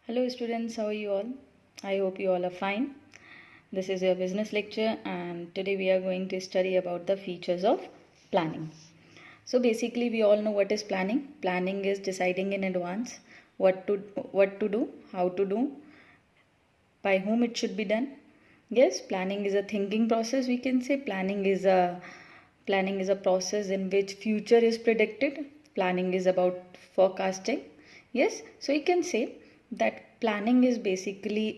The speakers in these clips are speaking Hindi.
Hello students, how are you all? I hope you all are fine. This is your business lecture and today we are going to study about the features of planning. So basically we all know what is planning. Planning is deciding in advance what to do, how to do, by whom it should be done. Yes, planning is a thinking process, we can say. Planning is a process in which future is predicted. Planning is about forecasting. Yes, so you can say that planning is basically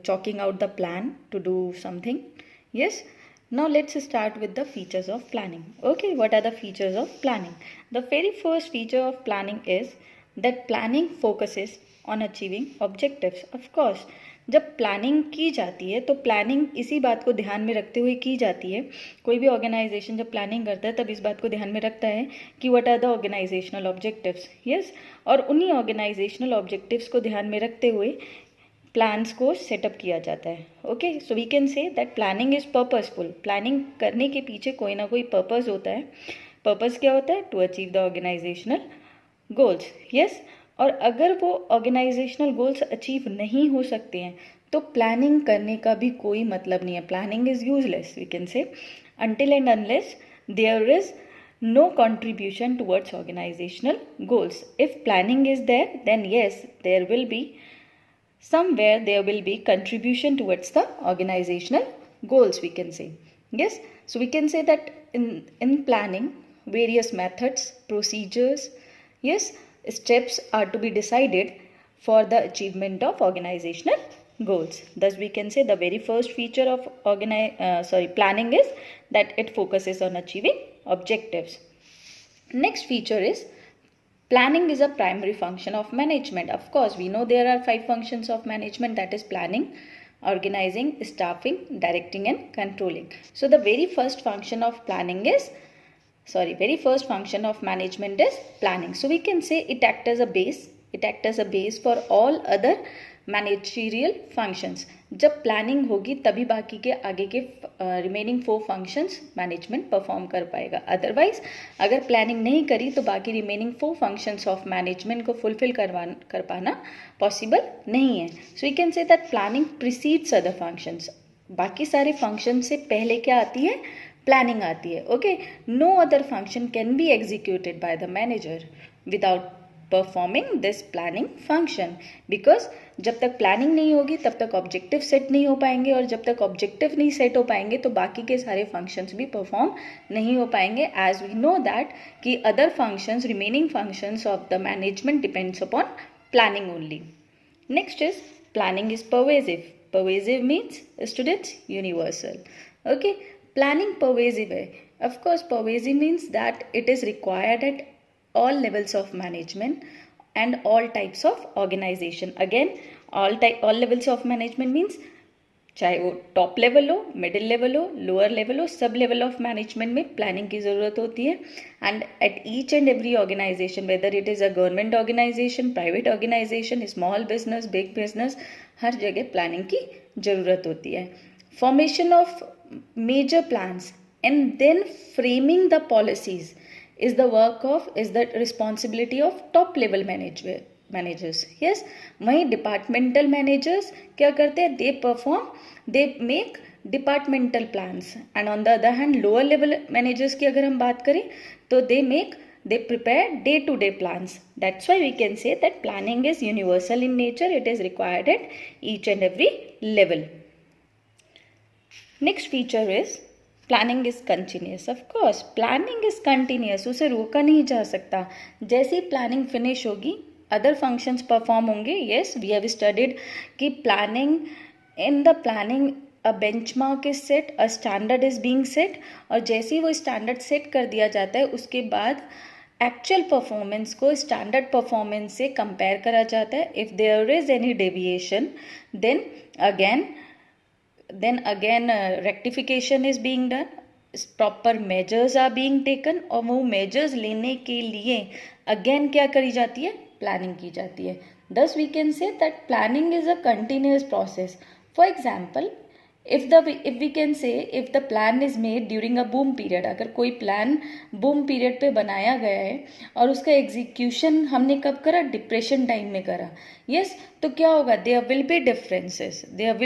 chalking out the plan to do something. Yes, now let's start with the features of planning. Okay, what are the features of planning? The very first feature of planning is that planning focuses on achieving objectives. Of course, जब प्लानिंग की जाती है तो प्लानिंग इसी बात को ध्यान में रखते हुए की जाती है. कोई भी ऑर्गेनाइजेशन जब प्लानिंग करता है तब इस बात को ध्यान में रखता है कि what are the organisational objectives. Yes, और उन्हीं ऑर्गेनाइजेशनल ऑब्जेक्टिव्स को ध्यान में रखते हुए प्लान्स को सेटअप किया जाता है. Okay, so we can say that planning is purposeful. Planning करने के पीछे कोई ना कोई पर्पस होता है. पर्पस क्या होता है? To achieve the organisational goals. Yes, और अगर वो ऑर्गेनाइजेशनल गोल्स अचीव नहीं हो सकते हैं तो प्लानिंग करने का भी कोई मतलब नहीं है. Planning is useless, we can say, until and unless there is no contribution towards organizational goals. If planning is there, then yes, there will be contribution towards the organizational goals, we can say. Yes, so we can say that in planning various methods, procedures, yes, steps are to be decided for the achievement of organizational goals. Thus we can say the very first feature of planning is that it focuses on achieving objectives. Next feature is planning is a primary function of management. Of course, we know there are 5 functions of management, that is planning, organizing, staffing, directing and controlling. So the very first function of management is planning. So we can say it acts as a base for all other managerial functions. जब प्लानिंग होगी तभी बाकी के आगे के रिमेनिंग 4 फंक्शंस मैनेजमेंट परफॉर्म कर पाएगा. अदरवाइज अगर प्लानिंग नहीं करी तो बाकी रिमेनिंग 4 फंक्शंस ऑफ मैनेजमेंट को फुलफिल कर पाना पॉसिबल नहीं है. सो you can say that planning precedes other functions. बाकी सारे फंक्शन से पहले क्या आती है? प्लानिंग आती है. Okay, no other function can be executed by the manager without performing this planning function. Because जब तक प्लानिंग नहीं होगी तब तक ऑब्जेक्टिव सेट नहीं हो पाएंगे, और जब तक ऑब्जेक्टिव नहीं सेट हो पाएंगे तो बाकी के सारे फंक्शंस भी परफॉर्म नहीं हो पाएंगे. एज वी नो दैट कि other functions, remaining functions of the management depends upon planning only. Next is planning is pervasive. Pervasive means students universal. Okay, planning pervasive hai. Of course, pervasive means that it is required at all levels of management and all types of organization. Again, all levels of management means चाहे वो टॉप लेवल हो, मिडिल लेवल हो, लोअर लेवल हो, सब लेवल ऑफ मैनेजमेंट में प्लानिंग की ज़रूरत होती है. And at each and every organisation, whether it is a government organisation, private organisation, small business, big business, हर जगह प्लानिंग की ज़रूरत होती है. Formation of major plans and then framing the policies is the responsibility of top level managers. Yes, वहीं departmental managers क्या करते हैं? they make departmental plans, and on the other hand lower level managers की अगर हम बात करें तो they prepare day to day plans. That's why we can say that planning is universal in nature. It is required at each and every level. Next feature is planning is continuous. Of course planning is continuous, उसे रोका नहीं जा सकता. जैसे ही प्लानिंग फिनिश होगी अदर फंक्शंस परफॉर्म होंगे. येस, वी हैव स्टडीड कि in the planning a benchmark is set, a standard is being set, और जैसे ही वो स्टैंडर्ड सेट कर दिया जाता है उसके बाद एक्चुअल परफॉर्मेंस को स्टैंडर्ड परफॉर्मेंस से कंपेयर करा जाता है. If there is any deviation then again rectification is being done, proper measures are being taken, और वो measures लेने के लिए again क्या करी जाती है? प्लानिंग की जाती है. Thus we can say that planning is a continuous process. For example, if we can say if the plan is made during a boom period, अगर कोई प्लान बूम पीरियड पे बनाया गया है और उसका एग्जीक्यूशन हमने कब करा, डिप्रेशन टाइम में करा, यस तो क्या होगा, there will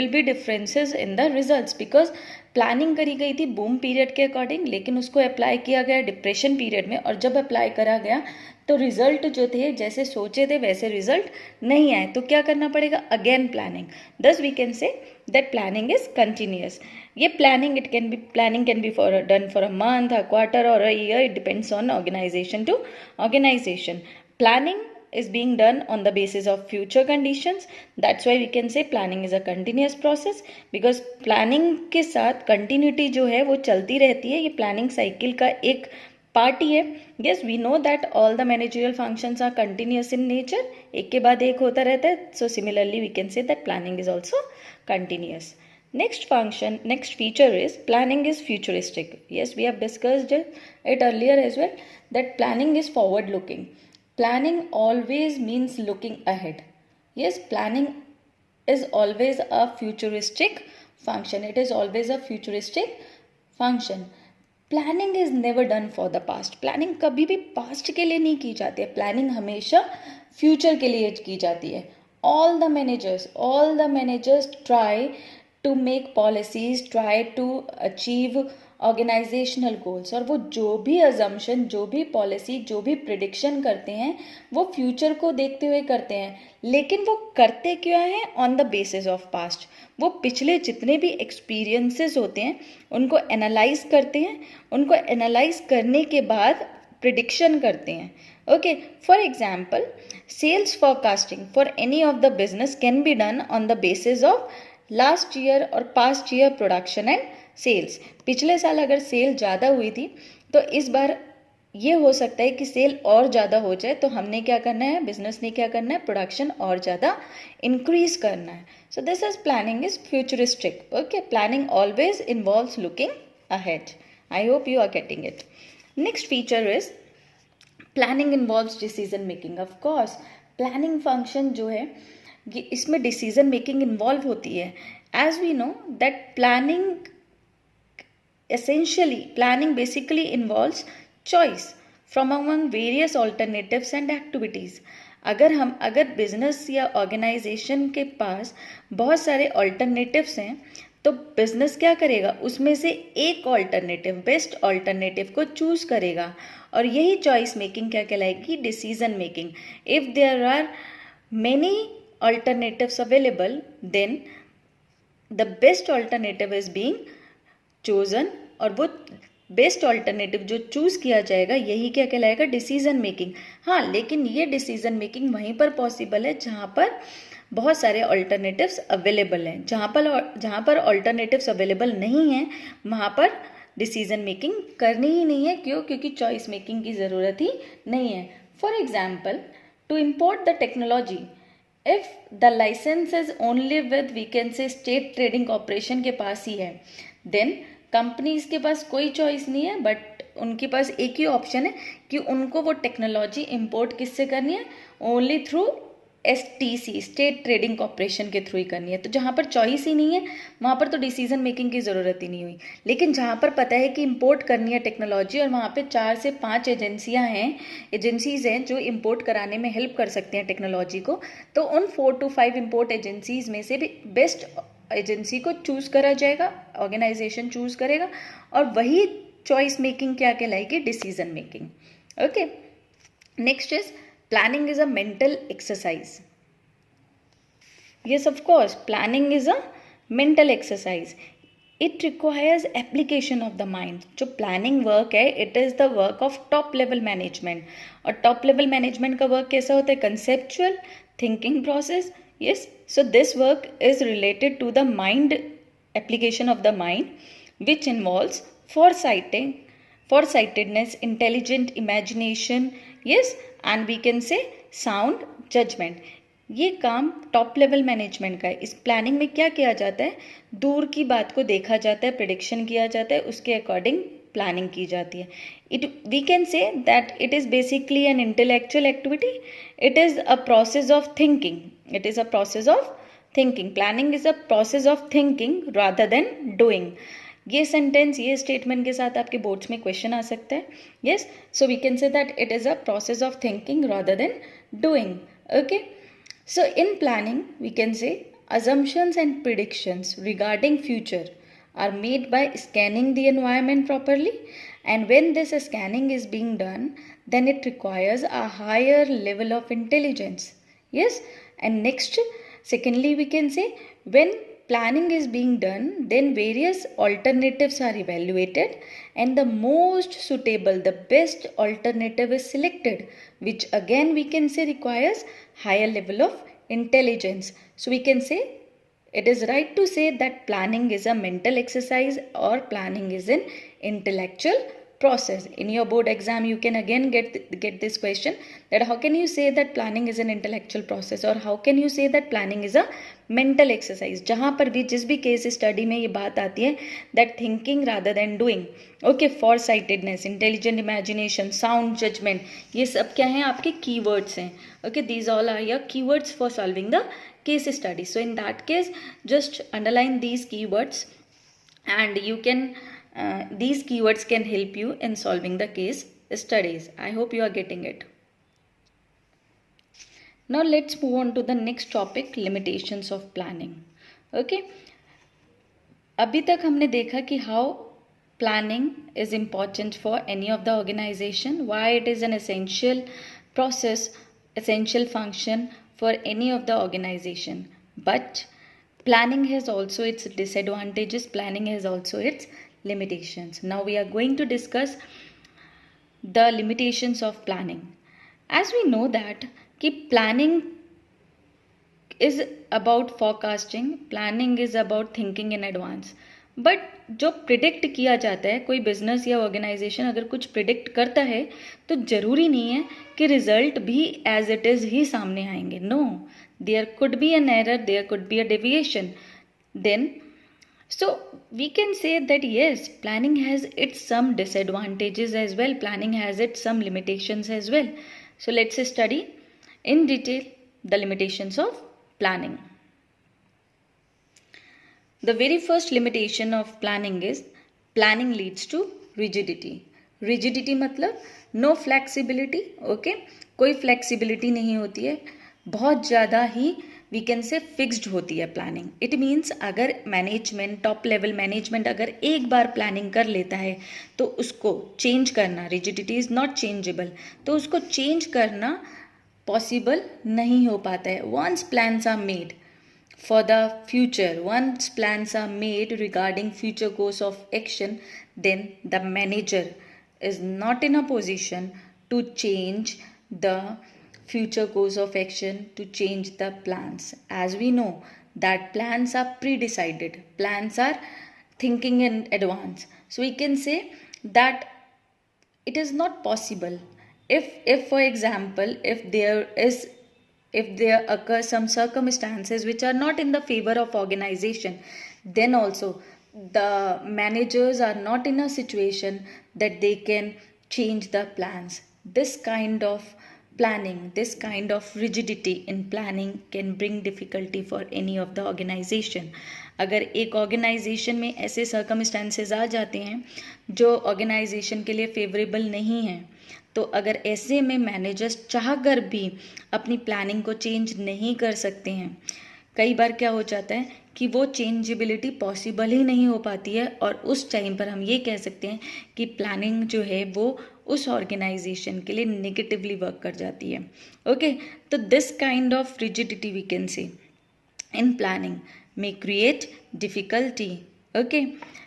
be differences in the results, because planning करी गई थी बूम पीरियड के अकॉर्डिंग, लेकिन उसको अप्लाई किया गया डिप्रेशन पीरियड में, और जब अप्लाई करा गया तो रिजल्ट जो थे जैसे सोचे थे वैसे रिजल्ट नहीं आए, तो क्या करना पड़ेगा, again planning. Thus we can say that planning is continuous. ये planning can be for done for a month, a quarter और a year. It depends on organisation to organisation. Planning is being done on the basis of future conditions. That's why we can say planning is a continuous process, because planning के साथ continuity जो है वो चलती रहती है. ये planning cycle का एक पार्ट ही है. Yes, we know that all the managerial functions are continuous in nature. एक के बाद एक होता रहता है. So similarly we can say that planning is also continuous. Next feature is planning is futuristic. Yes, we have discussed it earlier as well, that planning is forward looking. Planning always means looking ahead. Yes, planning is always a futuristic function. It is always a futuristic function. Planning is never done for the past. Planning कभी भी past के लिए नहीं की जाती है. Planning हमेशा future के लिए की जाती है. All the managers try to make policies, try to achieve organisational goals, और वो जो भी अजम्पशन, जो भी पॉलिसी, जो भी प्रिडिक्शन करते हैं वो फ्यूचर को देखते हुए करते हैं. लेकिन वो करते क्या है, on the basis of past. वो पिछले जितने भी एक्सपीरियंसेस होते हैं उनको एनालाइज करते हैं. उनको एनालाइज करने के बाद प्रिडिक्शन करते हैं. Okay, for example sales forecasting for any of the business can be done on the basis of last year और past year production and sales. पिछले साल अगर सेल ज़्यादा हुई थी तो इस बार ये हो सकता है कि सेल और ज़्यादा हो जाए, तो हमने क्या करना है, बिजनेस ने क्या करना है, प्रोडक्शन और ज़्यादा इंक्रीज करना है. So this is planning is futuristic. Okay, planning always involves looking ahead. I hope you are getting it. Next feature is planning involves decision making. Of course planning function जो है ये इसमें डिसीजन मेकिंग इन्वॉल्व होती है. As we know that planning basically involves choice from among various alternatives and activities. अगर बिजनेस या ऑर्गेनाइजेशन के पास बहुत ऑल्टरनेटिव्स अल्टरनेटिव्स हैं तो बिजनेस क्या करेगा, उसमें से एक ऑल्टरनेटिव, बेस्ट ऑल्टरनेटिव को चूज करेगा, और यही चॉइस मेकिंग क्या कहलाएगी, decision making. If there are many alternatives available, then the best alternative is being chosen, और वो बेस्ट ऑल्टरनेटिव जो चूज किया जाएगा यही क्या कहलाएगा, डिसीजन मेकिंग. हाँ, लेकिन ये डिसीजन मेकिंग वहीं पर पॉसिबल है जहाँ पर बहुत सारे ऑल्टरनेटिव्स अवेलेबल हैं. जहाँ पर ऑल्टरनेटिव्स अवेलेबल नहीं हैं वहाँ पर डिसीजन मेकिंग करनी ही नहीं है. क्यों? क्योंकि चॉइस मेकिंग की ज़रूरत ही नहीं है. For example, to import the technology, if the licence is only with we can say state trading corporation के पास ही है, देन कंपनीज के पास कोई चॉइस नहीं है, बट उनके पास एक ही ऑप्शन है कि उनको वो टेक्नोलॉजी इंपोर्ट किससे करनी है, only through STC, state trading corporation के थ्रू ही करनी है. तो जहाँ पर चॉइस ही नहीं है वहाँ पर तो डिसीजन मेकिंग की ज़रूरत ही नहीं हुई. लेकिन जहाँ पर पता है कि इंपोर्ट करनी है टेक्नोलॉजी और वहाँ पे 4 से 5 एजेंसीज हैं जो इंपोर्ट कराने में हेल्प कर सकते हैं टेक्नोलॉजी को, तो उन 4 to 5 इंपोर्ट एजेंसीज में से भी बेस्ट एजेंसी को चूज़ करा जाएगा, ऑर्गेनाइजेशन चूज़ करेगा, और वही चॉइस मेकिंग क्या कहलाएगी, decision making. Okay, next is planning is a mental exercise. Yes, of course, planning is a mental exercise. It requires application of the mind. जो planning work है, it is the work of top level management. और top level management का work कैसा होता है, conceptual thinking process. Yes, so this work is related to the mind, application of the mind, which involves foresightedness, intelligent imagination, yes, and we can say sound judgment. ये काम टॉप लेवल मैनेजमेंट का है. इस प्लानिंग में क्या किया जाता है, दूर की बात को देखा जाता है, प्रेडिक्शन किया जाता है, उसके अकॉर्डिंग प्लानिंग की जाती है. We can say that it is basically an intellectual activity. It is a process of thinking. Thinking, planning is a process of thinking rather than doing. ये सेंटेंस, ये स्टेटमेंट के साथ आपके बोर्ड्स में क्वेश्चन आ सकता है। Yes, so we can say that it is a process of thinking rather than doing. Okay, so in planning we can say assumptions and predictions regarding future are made by scanning the environment properly, and when this scanning is being done then it requires a higher level of intelligence. Yes, and next, secondly we can say when planning is being done then various alternatives are evaluated and the most suitable, the best alternative is selected, which again we can say requires higher level of intelligence. So we can say it is right to say that planning is a mental exercise or planning is an intellectual process. In your board exam you can again get this question, that how can you say that planning is an intellectual process or how can you say that planning is a mental exercise. जहाँ पर भी जिस भी केस स्टडी में ये बात आती है that thinking rather than doing, okay, foresightedness, intelligent imagination, sound judgment, ये सब क्या हैं आपके keywords हैं. Okay, these all are your keywords for solving the case study. So in that case just underline these keywords and you can these keywords can help you in solving the case studies. I hope you are getting it. Now let's move on to the next topic, limitations of planning. Okay, अभी तक हमने देखा कि how planning is important for any of the organization, why it is an essential process, essential function for any of the organization. But planning has also its disadvantages, planning has also its limitations. Now we are going to discuss the limitations of planning. As we know that कि planning is about forecasting, planning is about thinking in advance. But जो प्रिडिक्ट किया जाता है, कोई बिजनेस या ऑर्गेनाइजेशन अगर कुछ प्रिडिक्ट करता है तो ज़रूरी नहीं है कि रिजल्ट भी एज इट इज़ ही सामने आएंगे. No, there could be an error, there could be a deviation. Then so we can say that yes, planning has its some disadvantages as well, planning has its some limitations as well. So let's study in detail the limitations of planning. The very first limitation of planning is planning leads to rigidity. Rigidity मतलब no flexibility. Okay, कोई flexibility नहीं होती है, बहुत ज़्यादा ही वी कैन से फिक्स्ड होती है प्लानिंग. इट मीन्स अगर मैनेजमेंट, टॉप लेवल मैनेजमेंट अगर एक बार प्लानिंग कर लेता है तो उसको चेंज करना, रिजिडिटी इज़ नॉट चेंजेबल, तो उसको चेंज करना पॉसिबल नहीं हो पाता है. Once plans are made for the future, once plans are made regarding future course of action, then the manager is not in a position to change the future course of action, to change the plans. As we know that plans are pre-decided, plans are thinking in advance. So we can say that it is not possible if for example if there occur some circumstances which are not in the favor of organization, then also the managers are not in a situation that they can change the plans. This kind of planning, this kind of rigidity in planning can bring difficulty for any of the organization. अगर एक ऑर्गेनाइजेशन में ऐसे सर्कमस्टांसेस आ जाते हैं जो ऑर्गेनाइजेशन के लिए फेवरेबल नहीं हैं, तो अगर ऐसे में मैनेजर्स चाहकर भी अपनी प्लानिंग को चेंज नहीं कर सकते हैं, कई बार क्या हो जाता है कि वो चेंजेबिलिटी पॉसिबल ही नहीं हो पाती है और उस टाइम पर हम ये कह सकते हैं कि प्लानिंग जो है वो उस ऑर्गेनाइजेशन के लिए नेगेटिवली वर्क कर जाती है. ओके, तो this kind of rigidity we can say in planning may create difficulty. Okay,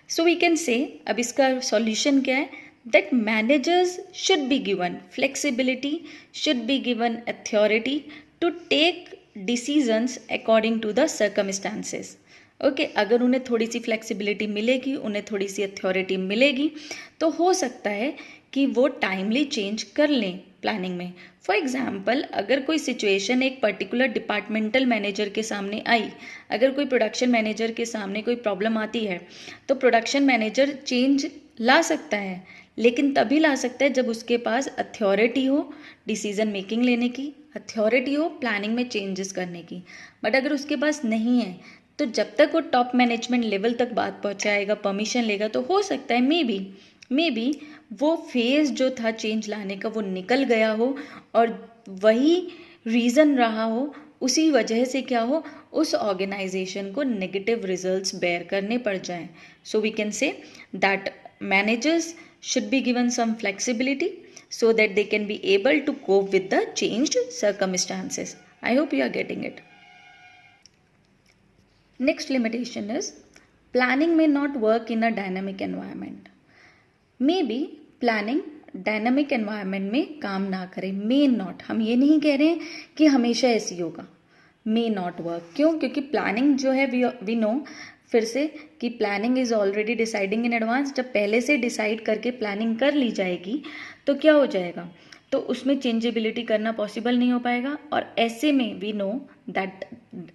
so we can say अब इसका solution क्या है, that managers should be given flexibility, should be given authority to take decisions according to the circumstances. Okay, अगर उन्हें थोड़ी सी फ्लेक्सिबिलिटी मिलेगी, उन्हें थोड़ी सी अथॉरिटी मिलेगी, तो हो सकता है कि वो टाइमली चेंज कर लें प्लानिंग में. फॉर एग्जाम्पल, अगर कोई सिचुएशन एक पर्टिकुलर डिपार्टमेंटल मैनेजर के सामने आई, अगर कोई प्रोडक्शन मैनेजर के सामने कोई प्रॉब्लम आती है, तो प्रोडक्शन मैनेजर चेंज ला सकता है, लेकिन तभी ला सकता है जब उसके पास अथॉरिटी हो डिसीजन मेकिंग लेने की, अथॉरिटी हो प्लानिंग में चेंजेस करने की। बट अगर उसके पास नहीं है तो जब तक वो टॉप मैनेजमेंट लेवल तक बात पहुंचाएगा, परमिशन लेगा, तो हो सकता है मे बी वो फेज जो था चेंज लाने का वो निकल गया हो और वही रीज़न रहा हो, उसी वजह से क्या हो, उस ऑर्गेनाइजेशन को नेगेटिव रिजल्ट्स बेयर करने पड़ जाएं। So we can say that managers should be given some flexibility so that they can be able to cope with the changed circumstances. I hope you are getting it. Next limitation is planning may not work in a dynamic environment. Maybe planning dynamic environment में काम ना करे, मे नॉट, हम ये नहीं कह रहे हैं कि हमेशा ऐसी होगा, मे नॉट वर्क। क्यों? क्योंकि प्लानिंग जो है वी नो फिर से कि planning is already deciding in advance. जब पहले से डिसाइड करके प्लानिंग कर ली जाएगी तो क्या हो जाएगा, तो उसमें चेंजेबिलिटी करना पॉसिबल नहीं हो पाएगा। और ऐसे में we know that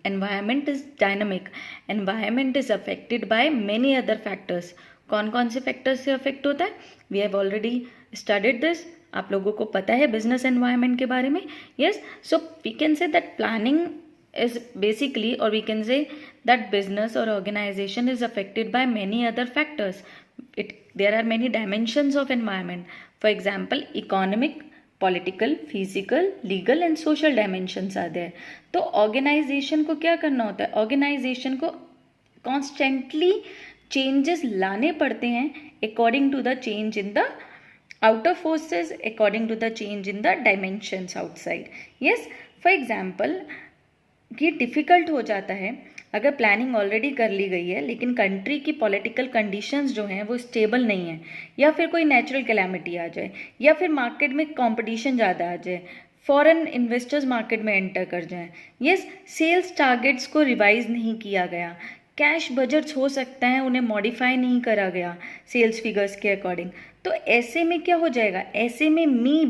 environment is dynamic, environment is affected by many other factors. कौन कौन से फैक्टर्स से अफेक्ट होता है? We have already studied this, आप लोगों को पता है बिजनेस एनवायरनमेंट के बारे में। Yes, so we can say that planning is basically, or we can say that business or organization is affected by many other factors. There are many dimensions of environment. For example, economic, political, physical, legal and social dimensions are there. तो organization को क्या करना होता है? Organization को constantly changes लाने पड़ते हैं according to the change in the outer forces, according to the change in the dimensions outside. Yes, for example, ये डिफ़िकल्ट हो जाता है अगर प्लानिंग ऑलरेडी कर ली गई है लेकिन कंट्री की पॉलिटिकल कंडीशंस जो हैं वो स्टेबल नहीं है, या फिर कोई नेचुरल कैलामिटी आ जाए, या फिर मार्केट में कंपटीशन ज़्यादा आ जाए, फॉरेन इन्वेस्टर्स मार्केट में एंटर कर जाएं, यस, सेल्स टारगेट्स को रिवाइज नहीं किया गया, कैश बजट्स हो सकता है उन्हें मॉडिफाई नहीं करा गया सेल्स फिगर्स के अकॉर्डिंग, तो ऐसे में क्या हो जाएगा, ऐसे में मे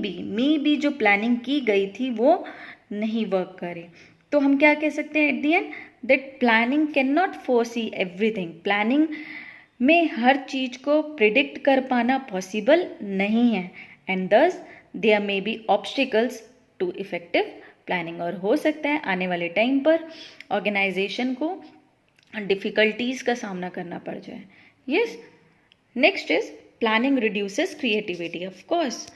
बी जो प्लानिंग की गई थी वो नहीं वर्क करे। तो हम क्या कह सकते हैं at the end, that planning can not foresee everything. Planning में हर चीज को प्रिडिक्ट कर पाना पॉसिबल नहीं है, and thus there may be obstacles to effective planning. और हो सकता है आने वाले टाइम पर ऑर्गेनाइजेशन को डिफिकल्टीज का सामना करना पड़ जाए। Yes, next is planning reduces creativity. Of course,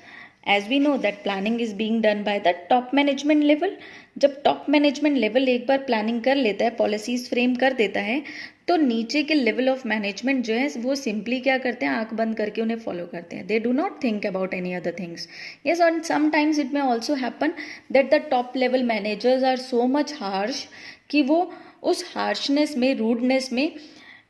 as we know that planning is being done by the top management level. जब टॉप मैनेजमेंट लेवल एक बार प्लानिंग कर लेता है, पॉलिसीज फ्रेम कर देता है, तो नीचे के लेवल ऑफ मैनेजमेंट जो है वो सिंपली क्या करते हैं, आंख बंद करके उन्हें फॉलो करते हैं। They do not think about any other things. Yes, और sometimes it may also happen that the top level managers are so much harsh कि वो उस हार्शनेस में, रूडनेस में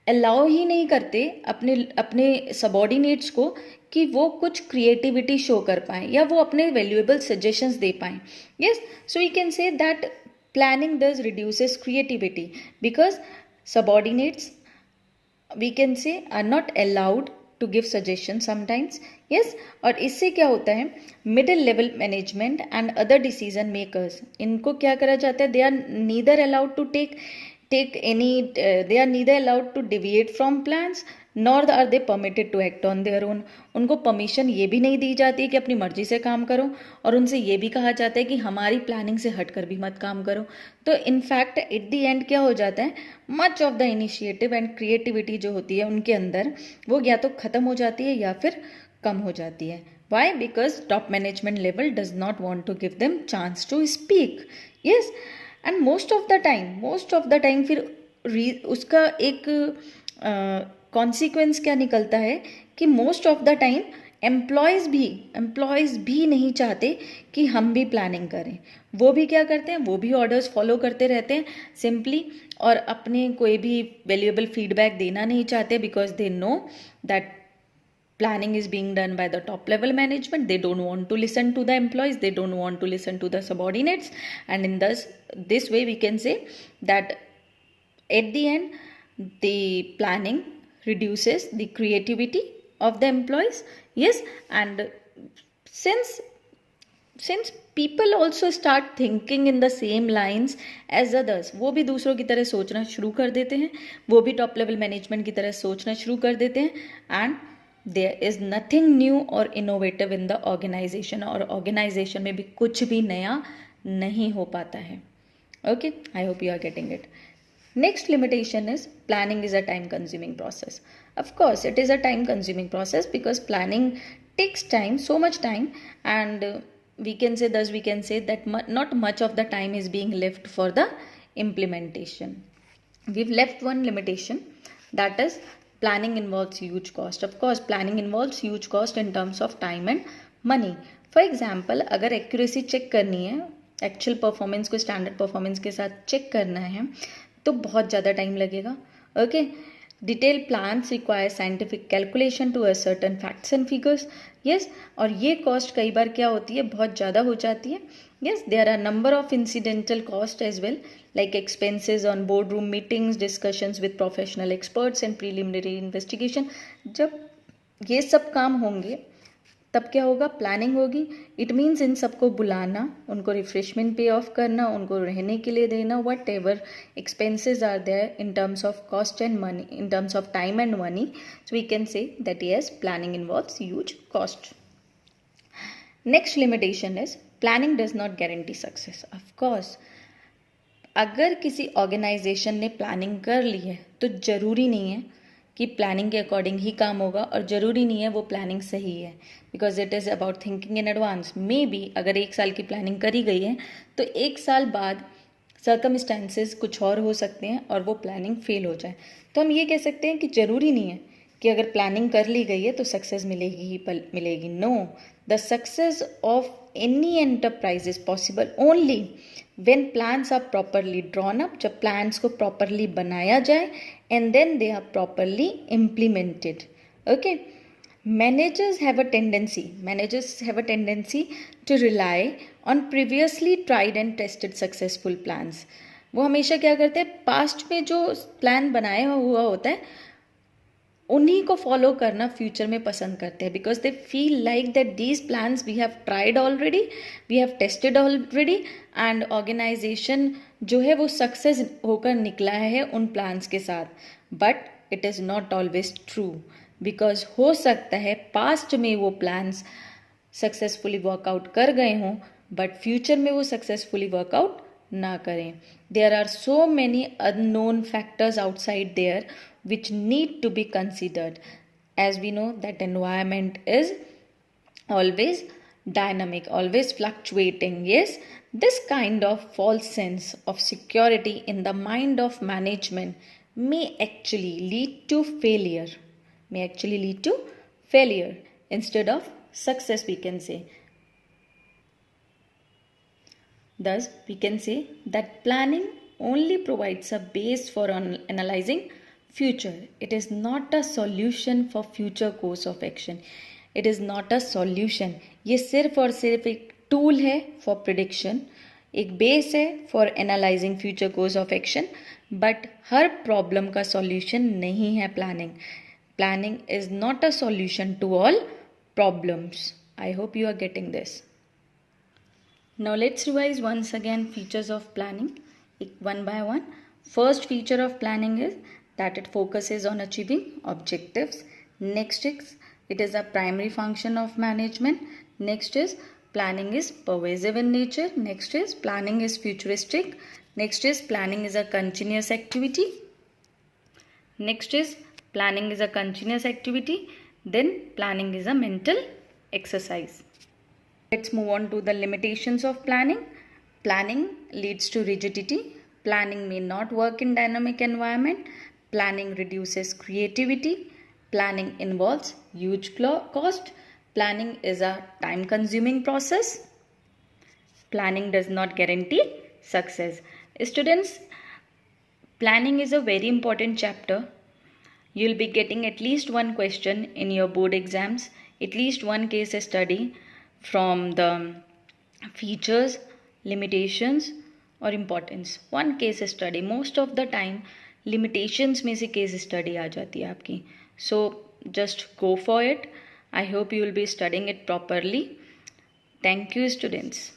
अलाउ ही नहीं करते अपने सबॉर्डिनेट्स को कि वो कुछ क्रिएटिविटी शो कर पाएँ या वो अपने वैल्यूएबल सजेशंस दे पाएँ। Yes, so you can say that planning thus reduces creativity because subordinates we can say are not allowed to give suggestion sometimes. Yes, और इससे क्या होता है, middle level management and other decision makers, इनको क्या करा जाता है, they are neither allowed to take any they are neither allowed to deviate from plans nor are they permitted to act on their own। उनको परमिशन ये भी नहीं दी जाती है कि अपनी मर्जी से काम करो, और उनसे ये भी कहा जाता है कि हमारी प्लानिंग से हटकर भी मत काम करो। तो इनफैक्ट एट द एंड क्या हो जाता है, much of the initiative and creativity जो होती है उनके अंदर वो या तो ख़त्म हो जाती है या फिर कम हो जाती है। Why? Because top management level does not want to give them chance to speak. Yes, and most of the time फिर उसका एक कॉन्सिक्वेंस क्या निकलता है कि most of the time employees भी नहीं चाहते कि हम भी प्लानिंग करें। वो भी क्या करते हैं, वो भी ऑर्डर्स फॉलो करते रहते हैं सिंपली, और अपने कोई भी वैल्यूएबल फीडबैक देना नहीं चाहते because they know that planning is being done by the top level management. They don't want to listen to the employees, they don't want to listen to the subordinates, and in this way we can say that at the end the planning reduces the creativity of the employees. Yes, and since people also start thinking in the same lines as others, वो भी दूसरों की तरह सोचना शुरू कर देते हैं, वो भी टॉप लेवल मैनेजमेंट की तरह सोचना शुरू कर देते हैं, and there is nothing new और इनोवेटिव इन द ऑर्गेनाइजेशन, और ऑर्गेनाइजेशन में भी कुछ भी नया नहीं हो पाता है. Okay, I hope you are getting it. Next limitation is planning is a time consuming process. Of course, it is a time consuming process because planning takes time, so much time, and we can say that not much of the time is being left for the implementation. We've left one limitation, that is planning involves huge cost. Of course, planning involves huge cost in terms of time and money. For example, अगर accuracy check करनी है, एक्चुअल परफॉर्मेंस को स्टैंडर्ड परफॉर्मेंस के साथ चेक करना है, तो बहुत ज़्यादा टाइम लगेगा. Okay, detail plans require scientific calculation to a certain facts and figures. Yes, और ये कॉस्ट कई बार क्या होती है, बहुत ज़्यादा हो जाती है. Yes, there are number of incidental cost as well, like expenses on boardroom meetings, discussions with professional experts and preliminary investigation. जब ये सब काम होंगे तब क्या होगा, प्लानिंग होगी. इट मीन्स इन सबको बुलाना, उनको रिफ्रेशमेंट पे ऑफ करना, उनको रहने के लिए देना, whatever expenses are there in terms of cost and money, in terms of time and money. So we can say that yes, planning involves huge cost. Next limitation is planning does not guarantee success. Of course, अगर किसी ऑर्गेनाइजेशन ने प्लानिंग कर ली है तो ज़रूरी नहीं है कि प्लानिंग के अकॉर्डिंग ही काम होगा, और ज़रूरी नहीं है वो प्लानिंग सही है, because it is about thinking in advance. May be अगर 1 साल की प्लानिंग करी गई है तो 1 साल बाद सर्कमस्टेंसेस कुछ और हो सकते हैं और वो प्लानिंग फेल हो जाए. तो हम ये कह सकते हैं कि ज़रूरी नहीं है कि अगर प्लानिंग कर ली गई है तो सक्सेस मिलेगी ही मिलेगी. No, the success of any enterprise is possible only when plans are properly drawn up, जब plans को properly बनाया जाए, and then they are properly implemented. Okay, managers have a tendency to rely on previously tried and tested successful plans. वो हमेशा क्या करते हैं, पास्ट में जो प्लान बनाया हुआ होता है उन्हीं को फॉलो करना फ्यूचर में पसंद करते हैं, because they feel like that these plans we have tried already, we have tested already, and organisation जो है वो सक्सेस होकर निकला है उन प्लान्स के साथ. But it is not always true, because हो सकता है पास्ट में वो प्लान्स सक्सेसफुली वर्कआउट कर गए हों बट फ्यूचर में वो सक्सेसफुली वर्कआउट ना करें. There are so many unknown factors outside there which need to be considered. As we know that environment is always dynamic, always fluctuating. Yes, this kind of false sense of security in the mind of management may actually lead to failure instead of success, we can say. Thus we can say that planning only provides a base for analyzing future. It is not a solution for future course of action. It is not a solution. ये सिर्फ और सिर्फ एक टूल है फॉर प्रिडिक्शन, एक बेस है for analysing future course of action, but हर प्रॉब्लम का सॉल्यूशन नहीं है planning. Planning is not a solution to all problems. I hope you are getting this. Now let's revise once again features of planning one by one. First feature of planning is that it focuses on achieving objectives. Next is it is a primary function of management. Next is planning is pervasive in nature. Next is planning is futuristic. Next is planning is a continuous activity. Next is planning is a continuous activity. Then planning is a mental exercise. Let's move on to the limitations of planning. Planning leads to rigidity. Planning may not work in dynamic environment. Planning reduces creativity. Planning involves huge cost. Planning is a time-consuming process. Planning does not guarantee success. Students, planning is a very important chapter. You'll be getting at least one question in your board exams, at least one case study from the features, limitations और importance. One case study. Most of the time limitations में से case study आ जाती है आपकी. So just go for it. I hope you will be studying it properly. Thank you, students.